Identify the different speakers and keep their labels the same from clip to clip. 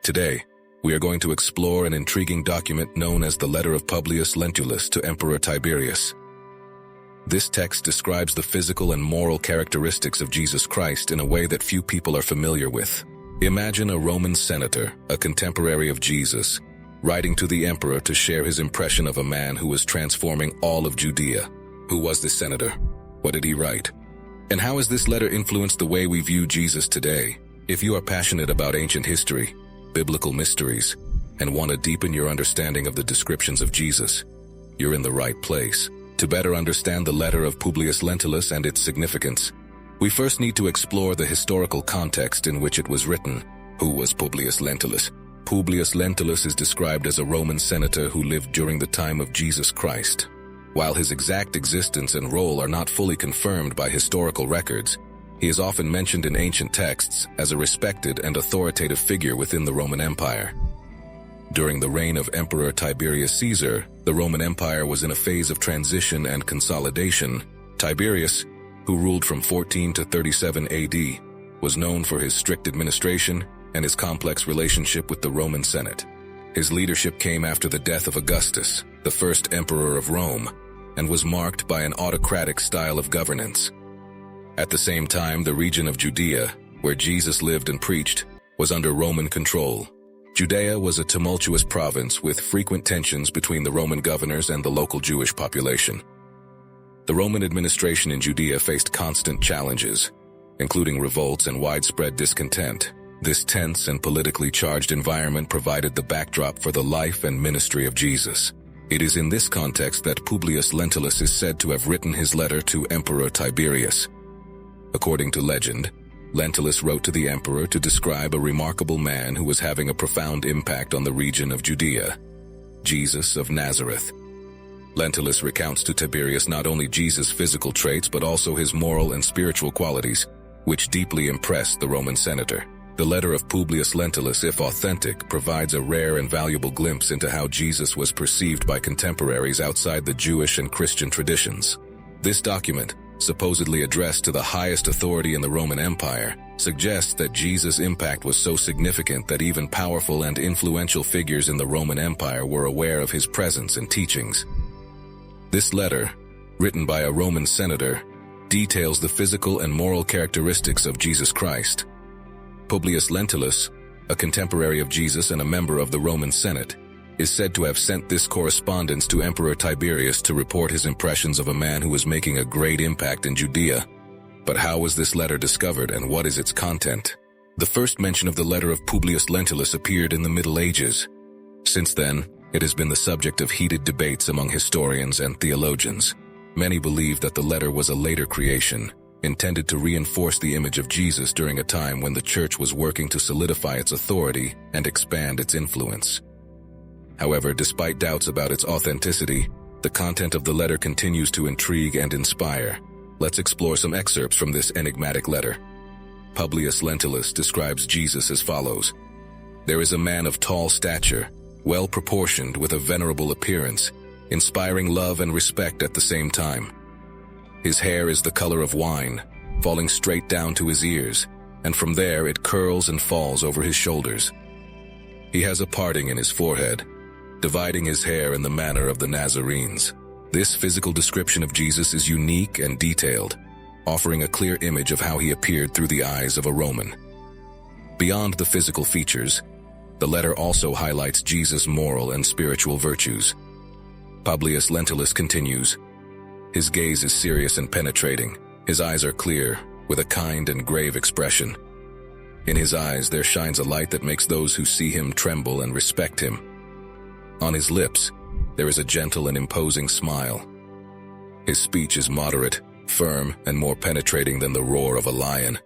Speaker 1: Today, we are going to explore an intriguing document known as the letter of Publius Lentulus to Emperor Tiberius. This text describes the physical and moral characteristics of Jesus Christ in a way that few people are familiar with. Imagine a Roman senator, a contemporary of Jesus, writing to the emperor to share his impression of a man who was transforming all of Judea. Who was this senator? What did he write? And how has this letter influenced the way we view Jesus today? If you are passionate about ancient history, biblical mysteries, and want to deepen your understanding of the descriptions of Jesus, you're in the right place. To better understand the letter of Publius Lentulus and its significance, we first need to explore the historical context in which it was written. Who was Publius Lentulus? Publius Lentulus is described as a Roman senator who lived during the time of Jesus Christ. While his exact existence and role are not fully confirmed by historical records, he is often mentioned in ancient texts as a respected and authoritative figure within the Roman Empire. During the reign of Emperor Tiberius Caesar, the Roman Empire was in a phase of transition and consolidation. Tiberius, who ruled from 14 to 37 AD, was known for his strict administration and his complex relationship with the Roman Senate. His leadership came after the death of Augustus, the first emperor of Rome, and was marked by an autocratic style of governance. At the same time, the region of Judea, where Jesus lived and preached, was under Roman control. Judea was a tumultuous province with frequent tensions between the Roman governors and the local Jewish population. The Roman administration in Judea faced constant challenges, including revolts and widespread discontent. This tense and politically charged environment provided the backdrop for the life and ministry of Jesus. It is in this context that Publius Lentulus is said to have written his letter to Emperor Tiberius. According to legend, Lentulus wrote to the emperor to describe a remarkable man who was having a profound impact on the region of Judea, Jesus of Nazareth. Lentulus recounts to Tiberius not only Jesus' physical traits but also his moral and spiritual qualities, which deeply impressed the Roman senator. The letter of Publius Lentulus, if authentic, provides a rare and valuable glimpse into how Jesus was perceived by contemporaries outside the Jewish and Christian traditions. This document, supposedly addressed to the highest authority in the Roman Empire, suggests that Jesus' impact was so significant that even powerful and influential figures in the Roman Empire were aware of his presence and teachings. This letter, written by a Roman senator, details the physical and moral characteristics of Jesus Christ. Publius Lentulus, a contemporary of Jesus and a member of the Roman Senate, is said to have sent this correspondence to Emperor Tiberius to report his impressions of a man who was making a great impact in Judea. But how was this letter discovered and what is its content? The first mention of the letter of Publius Lentulus appeared in the Middle Ages. Since then, it has been the subject of heated debates among historians and theologians. Many believe that the letter was a later creation, intended to reinforce the image of Jesus during a time when the church was working to solidify its authority and expand its influence. However, despite doubts about its authenticity, the content of the letter continues to intrigue and inspire. Let's explore some excerpts from this enigmatic letter. Publius Lentulus describes Jesus as follows. There is a man of tall stature, well proportioned with a venerable appearance, inspiring love and respect at the same time. His hair is the color of wine, falling straight down to his ears, and from there it curls and falls over his shoulders. He has a parting in his forehead, dividing his hair in the manner of the Nazarenes. This physical description of Jesus is unique and detailed, offering a clear image of how he appeared through the eyes of a Roman. Beyond the physical features, the letter also highlights Jesus' moral and spiritual virtues. Publius Lentulus continues, his gaze is serious and penetrating. His eyes are clear, with a kind and grave expression. In his eyes there shines a light that makes those who see him tremble and respect him. On his lips, there is a gentle and imposing smile. His speech is moderate, firm, and more penetrating than the roar of a lion.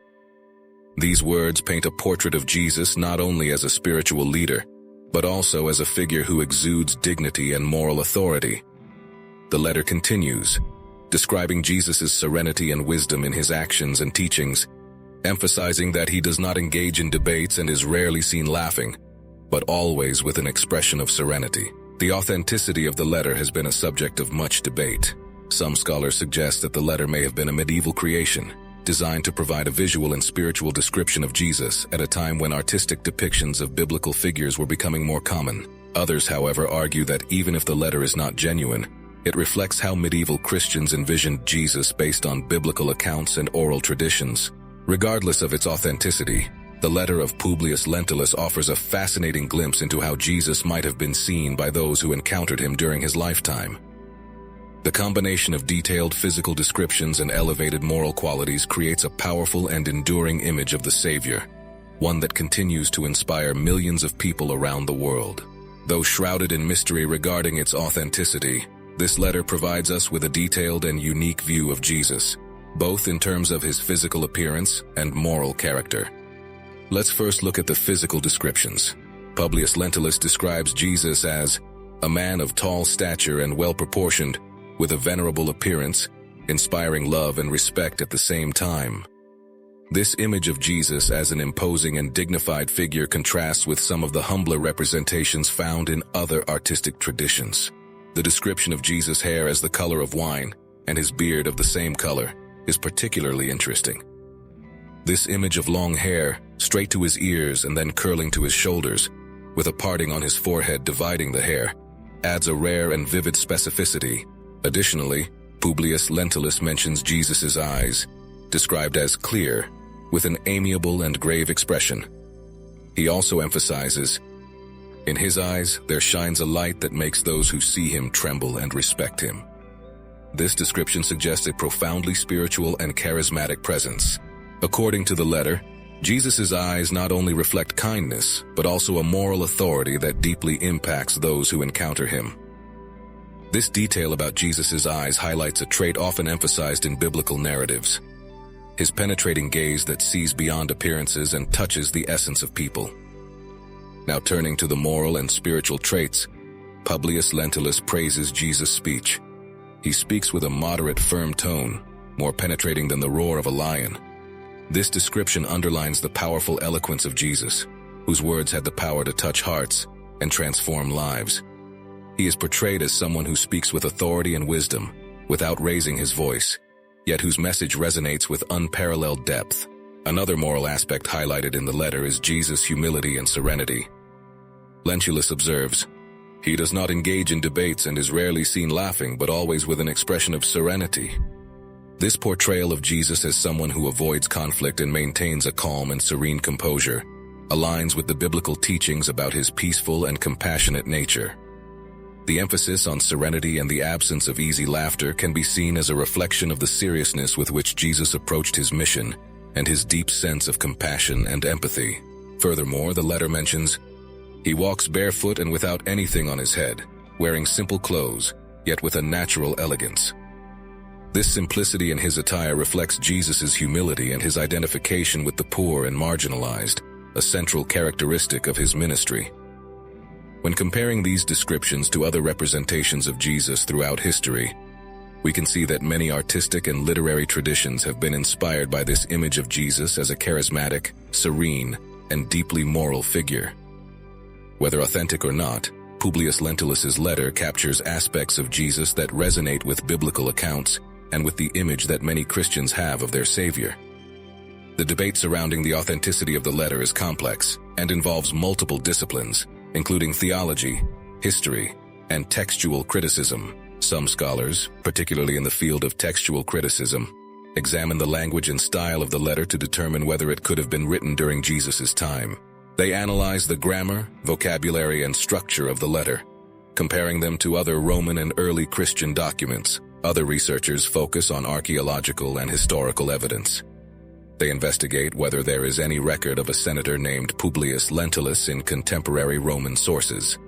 Speaker 1: These words paint a portrait of Jesus not only as a spiritual leader, but also as a figure who exudes dignity and moral authority. The letter continues, describing Jesus' serenity and wisdom in his actions and teachings, emphasizing that he does not engage in debates and is rarely seen laughing, but always with an expression of serenity. The authenticity of the letter has been a subject of much debate. Some scholars suggest that the letter may have been a medieval creation, designed to provide a visual and spiritual description of Jesus at a time when artistic depictions of biblical figures were becoming more common. Others, however, argue that even if the letter is not genuine, it reflects how medieval Christians envisioned Jesus based on biblical accounts and oral traditions. Regardless of its authenticity, the letter of Publius Lentulus offers a fascinating glimpse into how Jesus might have been seen by those who encountered him during his lifetime. The combination of detailed physical descriptions and elevated moral qualities creates a powerful and enduring image of the Savior, one that continues to inspire millions of people around the world. Though shrouded in mystery regarding its authenticity, this letter provides us with a detailed and unique view of Jesus, both in terms of his physical appearance and moral character. Let's first look at the physical descriptions. Publius Lentulus describes Jesus as a man of tall stature and well-proportioned, with a venerable appearance, inspiring love and respect at the same time. This image of Jesus as an imposing and dignified figure contrasts with some of the humbler representations found in other artistic traditions. The description of Jesus' hair as the color of wine and his beard of the same color is particularly interesting. This image of long hair, straight to his ears and then curling to his shoulders, with a parting on his forehead dividing the hair, adds a rare and vivid specificity. Additionally, Publius Lentulus mentions Jesus' eyes, described as clear, with an amiable and grave expression. He also emphasizes, in his eyes there shines a light that makes those who see him tremble and respect him. This description suggests a profoundly spiritual and charismatic presence. According to the letter, Jesus' eyes not only reflect kindness, but also a moral authority that deeply impacts those who encounter him. This detail about Jesus' eyes highlights a trait often emphasized in biblical narratives: his penetrating gaze that sees beyond appearances and touches the essence of people. Now turning to the moral and spiritual traits, Publius Lentulus praises Jesus' speech. He speaks with a moderate, firm tone, more penetrating than the roar of a lion. This description underlines the powerful eloquence of Jesus, whose words had the power to touch hearts and transform lives. He is portrayed as someone who speaks with authority and wisdom, without raising his voice, yet whose message resonates with unparalleled depth. Another moral aspect highlighted in the letter is Jesus' humility and serenity. Lentulus observes, "He does not engage in debates and is rarely seen laughing, but always with an expression of serenity." This portrayal of Jesus as someone who avoids conflict and maintains a calm and serene composure aligns with the biblical teachings about his peaceful and compassionate nature. The emphasis on serenity and the absence of easy laughter can be seen as a reflection of the seriousness with which Jesus approached his mission and his deep sense of compassion and empathy. Furthermore, the letter mentions, "He walks barefoot and without anything on his head, wearing simple clothes, yet with a natural elegance." This simplicity in his attire reflects Jesus' humility and his identification with the poor and marginalized, a central characteristic of his ministry. When comparing these descriptions to other representations of Jesus throughout history, we can see that many artistic and literary traditions have been inspired by this image of Jesus as a charismatic, serene, and deeply moral figure. Whether authentic or not, Publius Lentulus's letter captures aspects of Jesus that resonate with biblical accounts and with the image that many Christians have of their Savior. The debate surrounding the authenticity of the letter is complex and involves multiple disciplines, including theology, history, and textual criticism. Some scholars, particularly in the field of textual criticism, examine the language and style of the letter to determine whether it could have been written during Jesus' time. They analyze the grammar, vocabulary, and structure of the letter, comparing them to other Roman and early Christian documents. Other researchers focus on archaeological and historical evidence. They investigate whether there is any record of a senator named Publius Lentulus in contemporary Roman sources.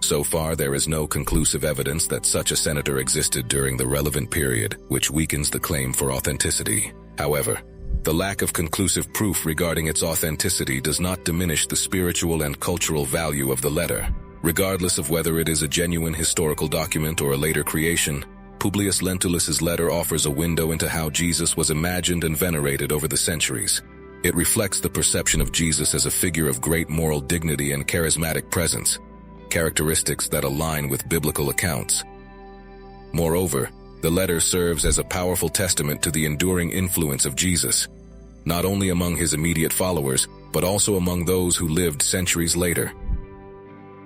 Speaker 1: So far, there is no conclusive evidence that such a senator existed during the relevant period, which weakens the claim for authenticity. However, the lack of conclusive proof regarding its authenticity does not diminish the spiritual and cultural value of the letter. Regardless of whether it is a genuine historical document or a later creation, Publius Lentulus's letter offers a window into how Jesus was imagined and venerated over the centuries. It reflects the perception of Jesus as a figure of great moral dignity and charismatic presence, characteristics that align with biblical accounts. Moreover, The letter serves as a powerful testament to the enduring influence of Jesus, not only among his immediate followers, but also among those who lived centuries later.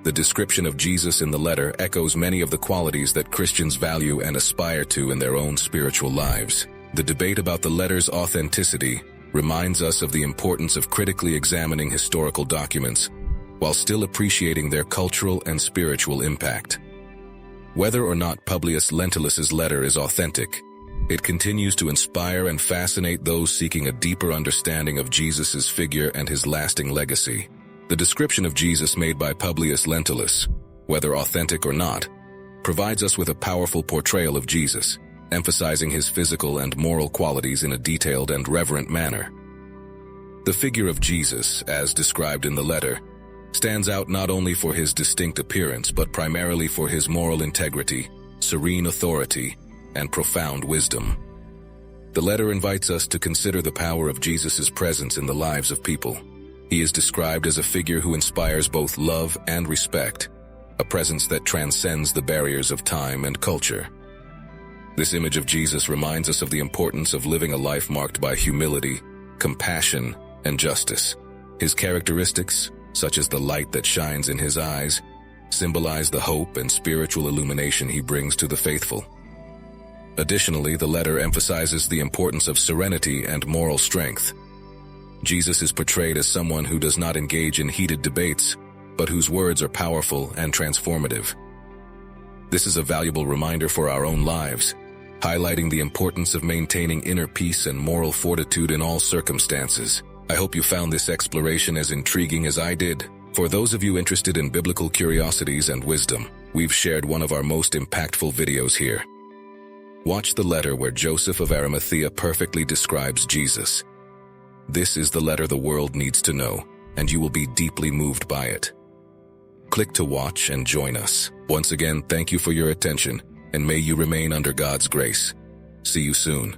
Speaker 1: The description of Jesus in the letter echoes many of the qualities that Christians value and aspire to in their own spiritual lives. The debate about the letter's authenticity reminds us of the importance of critically examining historical documents, while still appreciating their cultural and spiritual impact. Whether or not Publius Lentulus's letter is authentic, it continues to inspire and fascinate those seeking a deeper understanding of Jesus' figure and his lasting legacy. The description of Jesus made by Publius Lentulus, whether authentic or not, provides us with a powerful portrayal of Jesus, emphasizing his physical and moral qualities in a detailed and reverent manner. The figure of Jesus, as described in the letter, stands out not only for his distinct appearance but primarily for his moral integrity, serene authority, and profound wisdom. The letter invites us to consider the power of Jesus' presence in the lives of people. He is described as a figure who inspires both love and respect, a presence that transcends the barriers of time and culture. This image of Jesus reminds us of the importance of living a life marked by humility, compassion, and justice. His characteristics, such as the light that shines in his eyes, symbolize the hope and spiritual illumination he brings to the faithful. Additionally, the letter emphasizes the importance of serenity and moral strength. Jesus is portrayed as someone who does not engage in heated debates, but whose words are powerful and transformative. This is a valuable reminder for our own lives, highlighting the importance of maintaining inner peace and moral fortitude in all circumstances. I hope you found this exploration as intriguing as I did. For those of you interested in biblical curiosities and wisdom, we've shared one of our most impactful videos here. Watch the letter where Joseph of Arimathea perfectly describes Jesus. This is the letter the world needs to know, and you will be deeply moved by it. Click to watch and join us. Once again, thank you for your attention, and may you remain under God's grace. See you soon.